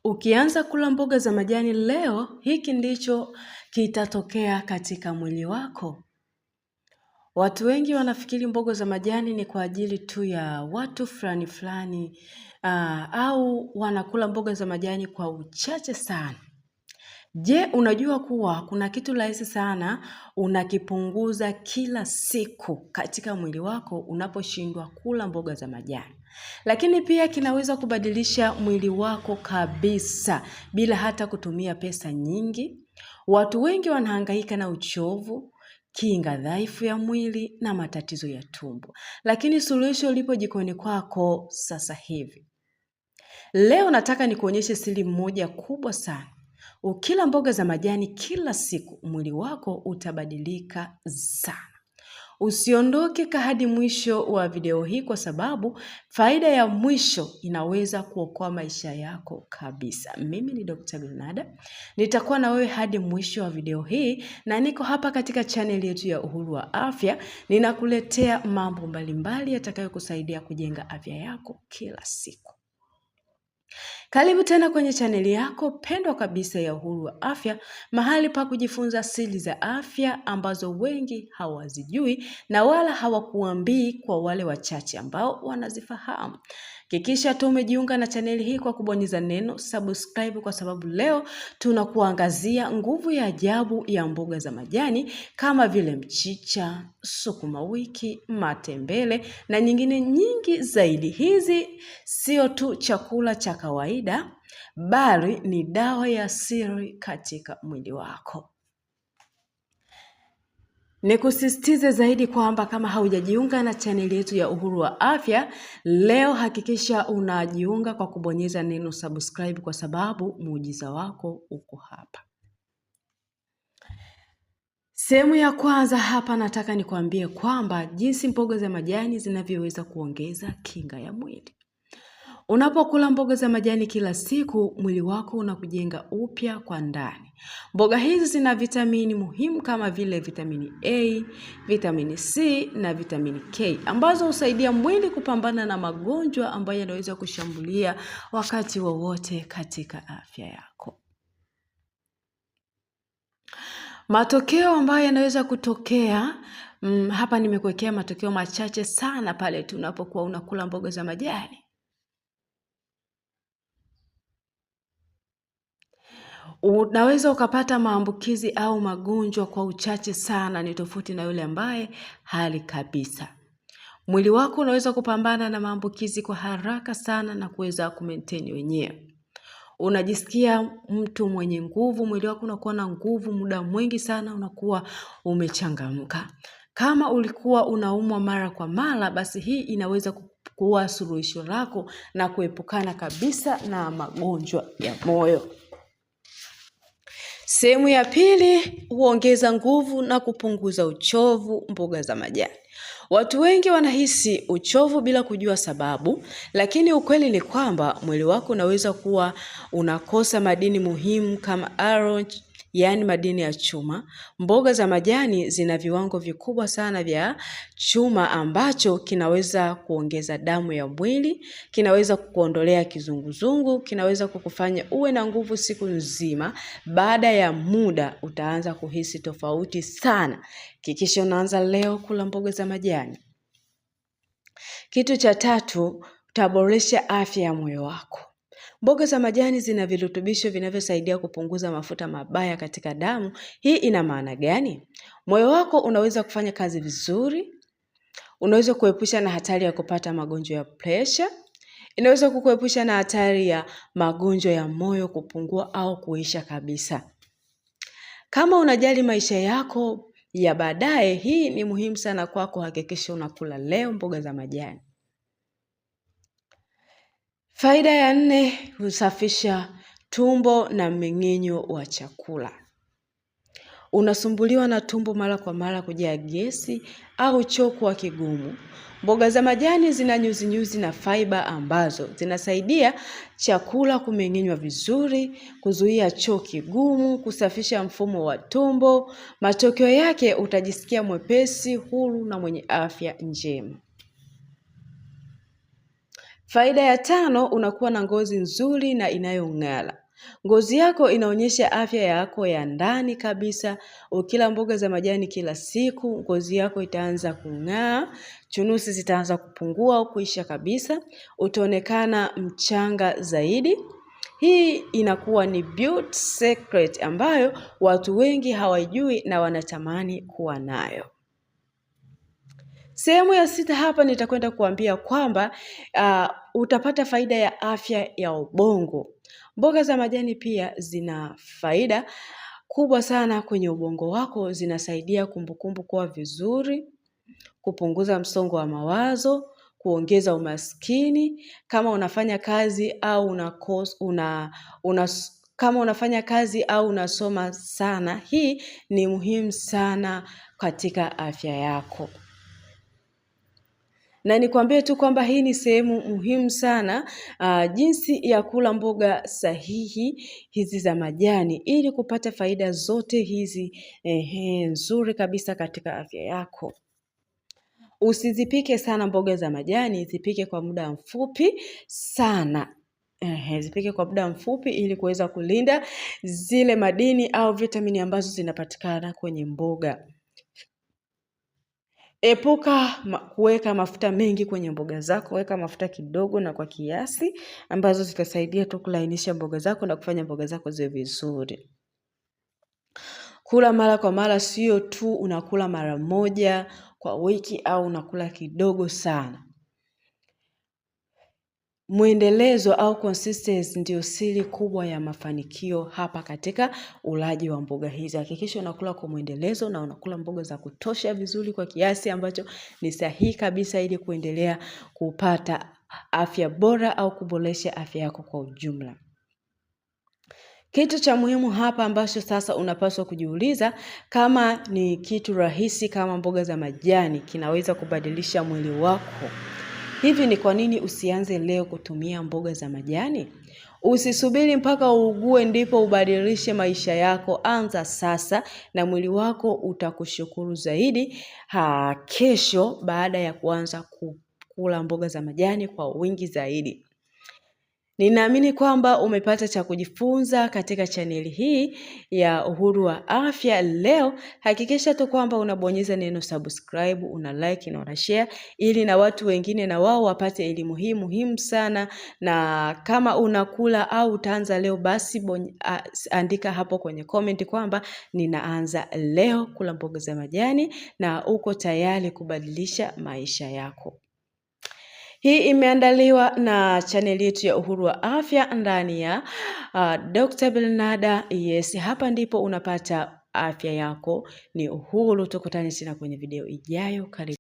Ukianza kula mboga za majani leo, hiki ndicho kitatokea katika mwili wako. Watu wengi wanafikiri mboga za majani ni kwa ajili tu ya watu fulani fulani, au wanakula mboga za majani kwa uchache sana. Je, unajua kuwa kuna kitu rahisi sana unakipunguza kila siku katika mwili wako unaposhindwa kula mboga za majani. Lakini pia kinaweza kubadilisha mwili wako kabisa bila hata kutumia pesa nyingi. Watu wengi wanahangaika na uchovu, kinga dhaifu ya mwili na matatizo ya tumbo. Lakini suluhisho lipo jikoni kwako sasa hivi. Leo nataka nikuonyeshe siri moja kubwa sana. Ukila mboga za majani kila siku, mwili wako utabadilika sana. Usiondoke hadi mwisho wa video hii kwa sababu faida ya mwisho inaweza kuokoa maisha yako kabisa. Mimi ni Dr. Grenada. Nitakuwa na wewe hadi mwisho wa video hii na niko hapa katika channel yetu ya Uhuru wa Afya. Ninakuletea mambo mbalimbali yatakayokusaidia kujenga afya yako kila siku. Karibu tena kwenye chaneli yako pendwa kabisa ya Uhuru wa Afya, mahali pa kujifunza siri za afya ambazo wengi hawazijui na wala hawakuambii kwa wale wachache ambao wanazifahamu. Hakikisha tu umejiunga na chaneli hii kwa kubonyeza neno subscribe kwa sababu leo tunakuangazia nguvu ya ajabu ya mboga za majani kama vile mchicha, sukuma wiki, matembele na nyingine nyingi zaidi. Hizi sio tu chakula cha kawaida, bali ni dawa ya siri katika mwili wako. Nikusisitize zaidi kwamba kama haujajiunga na chaneli yetu ya Uhuru wa Afya, leo hakikisha unajiunga kwa kubonyeza neno subscribe kwa sababu muujiza wako uko hapa. Sehemu ya kwanza hapa nataka nikwambie kwamba jinsi mboga za majani zinavyoweza kuongeza kinga ya mwili. Unapokula mboga za majani kila siku, mwili wako unakujenga upya kwa ndani. Mboga hizi zina vitamini muhimu kama vile vitamini A, vitamini C na vitamini K, ambazo husaidia mwili kupambana na magonjwa ambayo yanaweza kushambulia wakati wowote katika afya yako. Matokeo ambayo yanaweza kutokea, hapa nimekuwekea matokeo machache sana pale tunapokuwa unakula mboga za majani. Unaweza ukapata maambukizi au magonjwa kwa uchache sana, ni tofauti na yule ambaye hali kabisa. Mwili wako unaweza kupambana na maambukizi kwa haraka sana na kuweza kumaintain wenyewe. Unajisikia mtu mwenye nguvu, mwili wako unakuwa na nguvu muda mwingi sana, unakuwa umechangamka. Kama ulikuwa unaumwa mara kwa mara, basi hii inaweza kuwa suluhisho lako na kuepukana kabisa na magonjwa ya moyo. Sehemu ya pili, huongeza nguvu na kupunguza uchovu mboga za majani. Watu wengi wanahisi uchovu bila kujua sababu, lakini ukweli ni kwamba mwili wako unaweza kuwa unakosa madini muhimu kama iron, yaani madini ya chuma. Mboga za majani zina viwango vikubwa sana vya chuma ambacho kinaweza kuongeza damu ya mwili, kinaweza kukuondolea kizunguzungu, kinaweza kukufanya uwe na nguvu siku nzima. Baada ya muda utaanza kuhisi tofauti sana. Hakikisha unaanza leo kula mboga za majani. Kitu cha tatu, utaboresha afya ya moyo wako. Mboga za majani zina virutubisho vinavyosaidia kupunguza mafuta mabaya katika damu. Hii ina maana gani? Moyo wako unaweza kufanya kazi vizuri, unaweza kuepusha na hatari ya kupata magonjwa ya pressure, inaweza kukuepusha na hatari ya magonjwa ya moyo kupungua au kuisha kabisa. Kama unajali maisha yako ya baadaye, hii ni muhimu sana kwako. Hakikisha unakula leo mboga za majani. Faida ya 4, husafisha tumbo na mmeng'enyo wa chakula. Unasumbuliwa na tumbo mara kwa mara, kujaa gesi au choo kuwa kigumu? Mboga za majani zina nyuzi na fiber ambazo zinasaidia chakula kumeng'enywa vizuri, kuzuia choo kigumu, kusafisha mfumo wa tumbo. Matokeo yake utajisikia mwepesi, huru na mwenye afya njema. Faida ya 5, unakuwa na ngozi nzuri na inayong'ara. Ngozi yako inaonyesha afya yako ya ndani kabisa. Ukila mboga za majani kila siku, ngozi yako itaanza kung'aa, chunusi zitaanza kupungua au kuisha kabisa, utaonekana mchanga zaidi. Hii inakuwa ni beauty secret ambayo watu wengi hawajui na wanatamani kuwa nayo. Sehemu ya 6 hapa nitakwenda kuambia kwamba utapata faida ya afya ya ubongo. Mboga za majani pia zina faida kubwa sana kwenye ubongo wako. Zinasaidia kumbukumbu kuwa vizuri, kupunguza msongo wa mawazo, kuongeza umaskini. Kama unafanya kazi au unasoma sana, hii ni muhimu sana katika afya yako. Na nikwambie tu kwamba hii ni sehemu muhimu sana, jinsi ya kula mboga sahihi hizi za majani ili kupata faida zote hizi nzuri kabisa katika afya yako. Usizipike sana mboga za majani, zipike kwa muda mfupi sana. Zipike kwa muda mfupi ili kuweza kulinda zile madini au vitamini ambazo zinapatikana kwenye mboga. Epuka kuweka mafuta mengi kwenye mboga zako, weka mafuta kidogo na kwa kiasi ambazo zitasaidia tu kulainisha mboga zako na kufanya mboga zako ziwe vizuri. Kula mara kwa mara, sio tu unakula mara moja kwa wiki au unakula kidogo sana. Muendelezo au consistency ndio siri kubwa ya mafanikio hapa katika ulaji wa mboga hizi. Hakikisha unakula kwa muendelezo na unakula mboga za kutosha vizuri kwa kiasi ambacho ni sahihi kabisa ili kuendelea kupata afya bora au kuboresha afya yako kwa ujumla. Kitu cha muhimu hapa ambacho sasa unapaswa kujiuliza, kama ni kitu rahisi kama mboga za majani kinaweza kubadilisha mwili wako, hivi ni kwa nini usianze leo kutumia mboga za majani? Usisubiri mpaka uugue ndipo ubadilishe maisha yako. Anza sasa na mwili wako utakushukuru zaidi kesho baada ya kuanza kula mboga za majani kwa wingi zaidi. Ninaamini kwamba umepata cha kujifunza katika chaneli hii ya Uhuru wa Afya leo. Hakikisha tu kwamba unabonyeza neno subscribe, una like na una share ili na watu wengine na wao wapate elimu hii muhimu sana. Na kama unakula au utaanza leo, basi andika hapo kwenye comment kwamba ninaanza leo kula mboga za majani na uko tayari kubadilisha maisha yako. Hii imeandaliwa na chaneli yetu ya Uhuru wa Afya ndani ya Dr. Bernarda. Yes, hapa ndipo unapata afya yako ni uhuru. Tukutane tena kwenye video ijayo. Karibu.